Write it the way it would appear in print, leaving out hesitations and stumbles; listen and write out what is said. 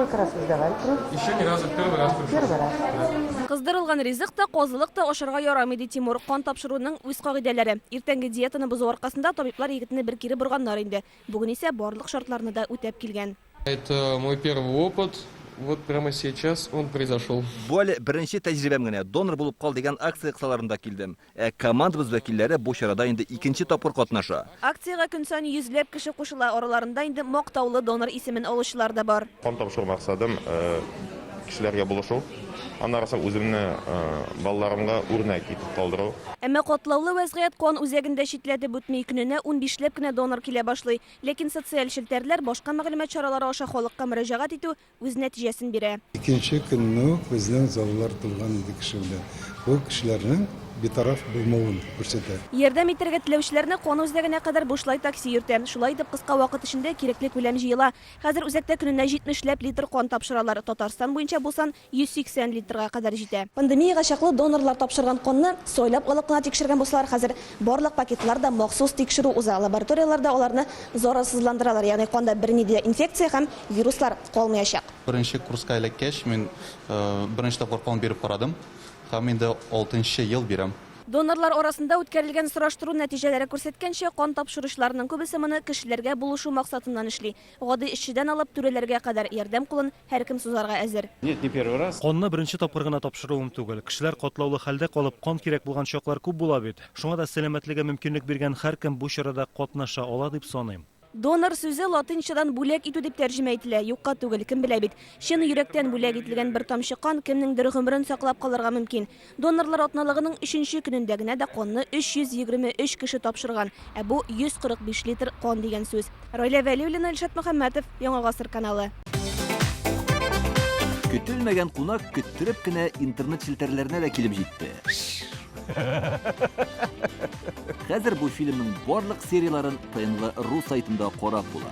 сколько раз вы сдавали кровь? Еще ни разу, первый раз пришел. Первый раз. Кыздырылган ризык та, козылык та ашарга ярамый Тимур. Кан тапшыруның үз кагыйдәләре. Иртәнге диетаны бозу аркасында табиблар егетне бер кире борганнар инде. Бүген исә барлык шартларны да үтәп килгән. Это мой первый опыт. Вот прямо сейчас он произошел. Бу әле беренче тәҗрибәм генә. Донор булып кал дигән акция кысаларында килдем. Командабыз вәкилләре бу чарада инде икенче тапкыр катнаша. Акциягә көн саен йөзләп кеше кушыла, араларында инде мактаулы донор исемен алучылар да бар. Кан тапшыру максатым кешеләргә булышу. Аннары үземне балаларымга үрнәк итеп калдыру. Әмма катлаулы вәзгыять кан үзәгендә читләтеп үтми, көненә 15ләп кенә донор килә башлый. Ләкин социаль челтәрләр башка мәгълүмат чаралары аша халыкка мөрәҗәгать итү үз нәтиҗәсен бирә. İkinci günü bizden zavallar tulgan idi kişiler. Bu kişilerin bir taraf bulmağını gösterdi. Ярдәм итәргә теләүчеләрне кан үзәгенә кадәр бушлай такси йөртә. Шулай итеп кыска вакыт эчендә кирәкле күләм җыела. Хәзер үзәктә көненә 70ләп литр кан тапшыралар. Татарстан буенча булсан 180 литрга кадәр җитә. Пандемиягә чаклы донорлар тапшырган канны сойлап алып кына тикшергән булсалар, хәзер барлык пакетларда махсус тикшерү уза. Лабораторияларда аларны зарарсызландыралар. Ягъни канда берни дә инфекция һәм вируслар калмаячак. Беренче курска элеккәч мин беренче тапкыр кан биреп карадым. Һәм инде 6нчы ел бирәм. Донорлар арасында үткәрелгән сораштыру нәтиҗәләре күрсәткәнчә, кан тапшыручыларның күбесе моны кешеләргә булышу максатыннан эшли. Гади эшчедән алып түрәләргә кадәр ярдәм кулын һәркем сузарга әзер. Нет, не первый раз. Канны беренче тапкыр гына тапшыруым түгел. Кешеләр катлаулы хәлдә калып, кан кирәк булган чаклар күп була бит. Шуңа да сәламәтлеге мөмкинлек биргән һәркем бу чарада катнаша ала дип саныйм. Донор сүзе латинчадан бүләк итү дип тәрҗемә ителә. Юкка түгел, кем белә бит. Чын йөрәктән бүләк ителгән бер тамчы кан кемнеңдер гомерен саклап калырга мөмкин. Донорлар атналыгының 3нче көнендә генә дә канны 323 кеше тапшырган. Ә бу 145 литр кан дигән сүз. Раилә Вәлиуллина, Илшат Мөхәммәтов, Яңа гасыр каналы. Көтелмәгән кунак көттереп кенә интернет челтәрләренә дә килеп җитте. Хәзер бу фильмның барлык серияларын ТНВ.ру сайтында карап була.